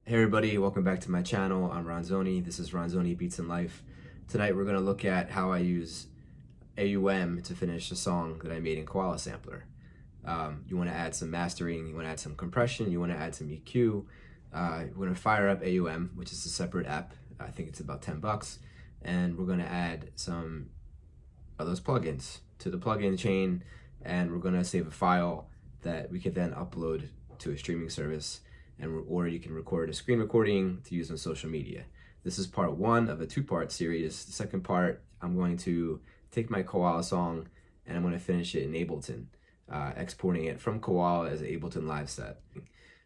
Hey everybody, welcome back to my channel. I'm Ronzoni. This is Ronzoni Beats in Life. Tonight we're going to look at how I use AUM to finish a song that I made in Koala Sampler. You want to add some mastering, you want to add some compression, you want to add some EQ. We're going to fire up AUM, which is a separate app. I think it's about 10 bucks. And we're going to add some of those plugins to the plugin chain, and we're going to save a file that we could then upload to a streaming service, or you can record a screen recording to use on social media. This is part one of a two-part series. The second part, I'm going to take my Koala song and I'm going to finish it in Ableton, exporting it from Koala as an Ableton live set.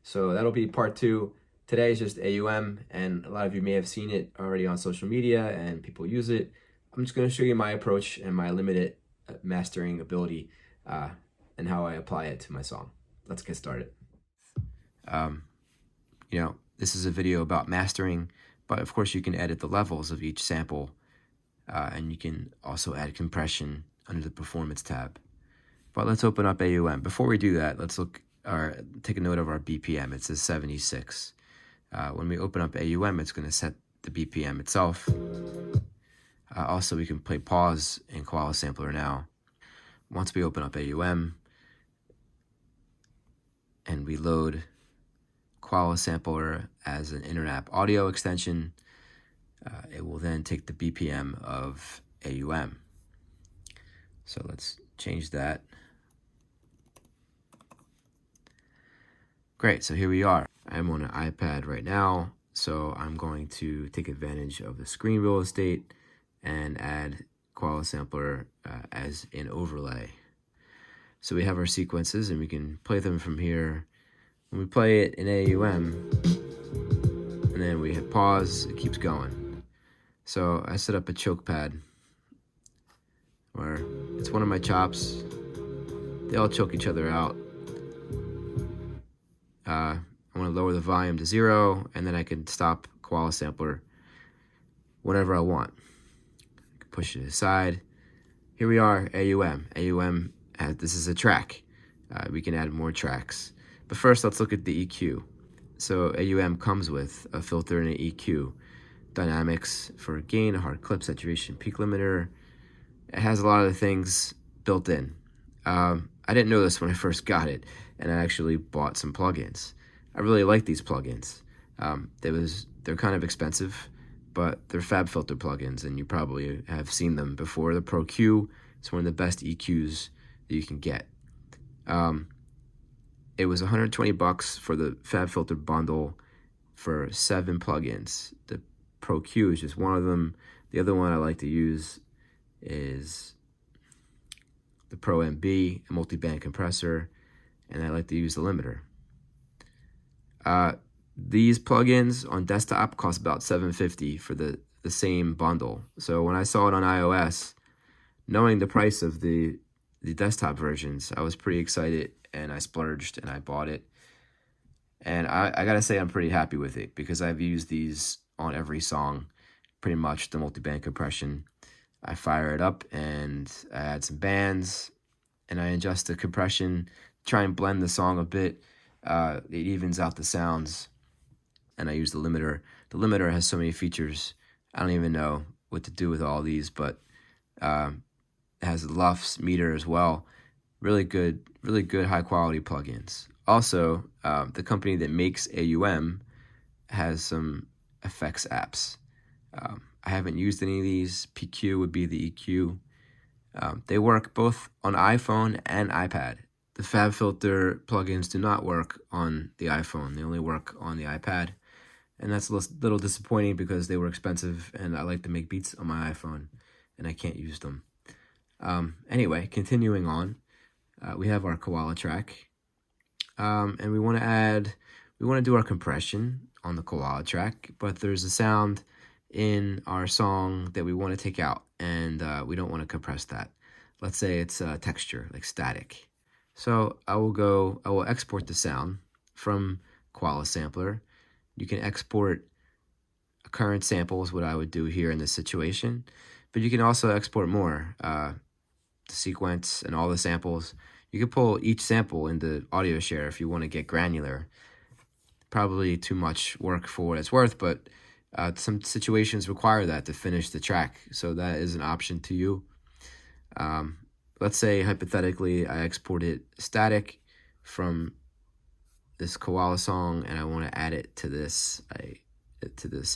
So that'll be part two. Today is just AUM, and a lot of you may have seen it already on social media and people use it. I'm just going to show you my approach and my limited mastering ability and how I apply it to my song. Let's get started. This is a video about mastering, but of course you can edit the levels of each sample, and you can also add compression under the Performance tab. But let's open up AUM. Before we do that, let's take a note of our BPM. It says 76. When we open up AUM, it's going to set the BPM itself. Also, we can play pause in Koala Sampler now. Once we open up AUM and we load Koala Sampler as an in-app audio extension, it will then take the BPM of AUM. So let's change that. Great, so here we are. I'm on an iPad right now, so I'm going to take advantage of the screen real estate and add Koala Sampler as an overlay. So we have our sequences and we can play them from here. When we play it in AUM, and then we hit pause, it keeps going. So I set up a choke pad where it's one of my chops. They all choke each other out. I want to lower the volume to 0, and then I can stop Koala Sampler whenever I want. I can push it aside. Here we are, AUM. AUM, this is a track. We can add more tracks. But first, let's look at the EQ. So AUM comes with a filter and an EQ. Dynamics for gain, a hard clip, saturation, peak limiter. It has a lot of the things built in. I didn't know this when I first got it, and I actually bought some plugins. I really like these plugins. They're kind of expensive, but they're Fabfilter plugins, and you probably have seen them before. The Pro Q is one of the best EQs that you can get. It was 120 bucks for the Fabfilter bundle for 7 plugins. The Pro Q is just one of them. The other one I like to use is the Pro MB, a multi-band compressor, and I like to use the limiter. These plugins on desktop cost about $7.50 for the same bundle. So when I saw it on iOS, knowing the price of the desktop versions, I was pretty excited, and I splurged and I bought it. And I gotta say I'm pretty happy with it because I've used these on every song, pretty much, the multi-band compression. I fire it up and I add some bands and I adjust the compression, try and blend the song a bit. It evens out the sounds, and I use the limiter. The limiter has so many features, I don't even know what to do with all these, but it has LUFS meter as well. Really good high quality plugins. Also, the company that makes AUM has some effects apps. I haven't used any of these. PQ would be the EQ. They work both on iPhone and iPad. The Fabfilter plugins do not work on the iPhone. They only work on the iPad. And that's a little disappointing because they were expensive and I like to make beats on my iPhone and I can't use them. Anyway, continuing on. We have our Koala track, and we want to do our compression on the Koala track, but there's a sound in our song that we want to take out, and we don't want to compress that. Let's say it's texture, like static. So I will export the sound from Koala Sampler. You can export a current sample is what I would do here in this situation, but you can also export more. The sequence and all the samples. You can pull each sample into audio share if you want to get granular. probably too much work for what it's worth, but some situations require that to finish the track. So that is an option to you. Let's say hypothetically I export it static from this Koala song and I want to add it to this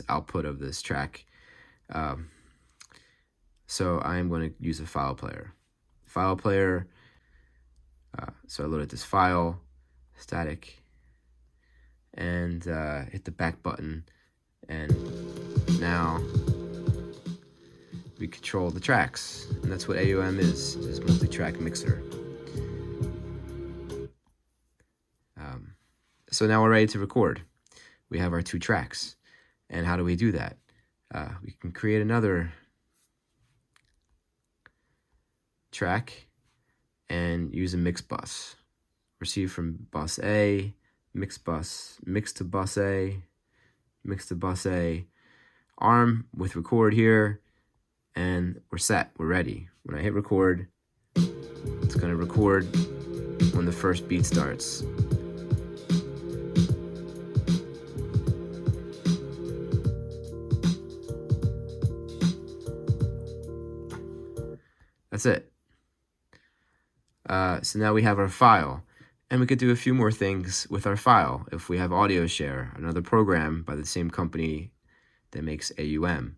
output of this track. So I'm going to use a file player. So I loaded this file, static, and hit the back button, and now we control the tracks, and that's what AUM is multi-track mixer. So now we're ready to record. We have our 2 tracks, and how do we do that? We can create another track and use a mix bus. Receive from bus A, mix to bus A, mix to bus A, arm with record here, and we're set, we're ready. When I hit record, it's gonna record when the first beat starts. That's it. So now we have our file, and we could do a few more things with our file if we have AudioShare, another program by the same company that makes AUM.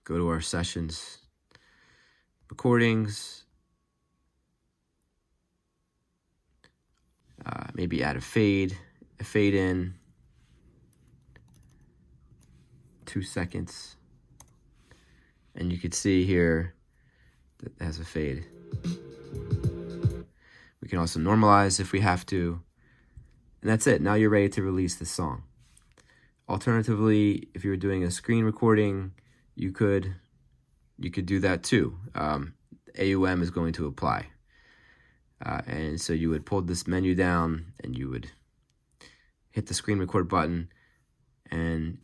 Go to our sessions, recordings, maybe add a fade in, 2 seconds, and you could see here that it has a fade. We can also normalize if we have to, and that's it. Now you're ready to release the song. Alternatively, if you were doing a screen recording, you could do that too. AUM is going to apply. And so you would pull this menu down and you would hit the screen record button, and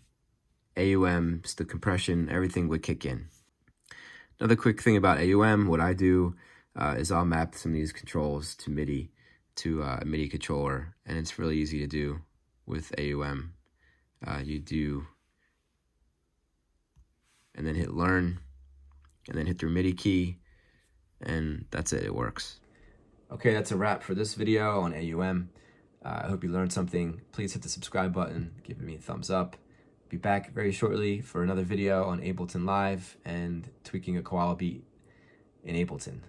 AUM, the compression, everything would kick in. Another quick thing about AUM, what I do is I'll map some of these controls to MIDI, to a MIDI controller, and it's really easy to do with AUM. You do, and then hit learn, and then hit your MIDI key, and that's it, it works. Okay, that's a wrap for this video on AUM. I hope you learned something. Please hit the subscribe button, give me a thumbs up. Be back very shortly for another video on Ableton Live and tweaking a Koala beat in Ableton.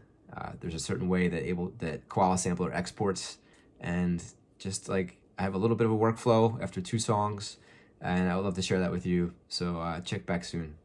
There's a certain way that Koala Sampler exports, and just like I have a little bit of a workflow after 2 songs, and I would love to share that with you. So check back soon.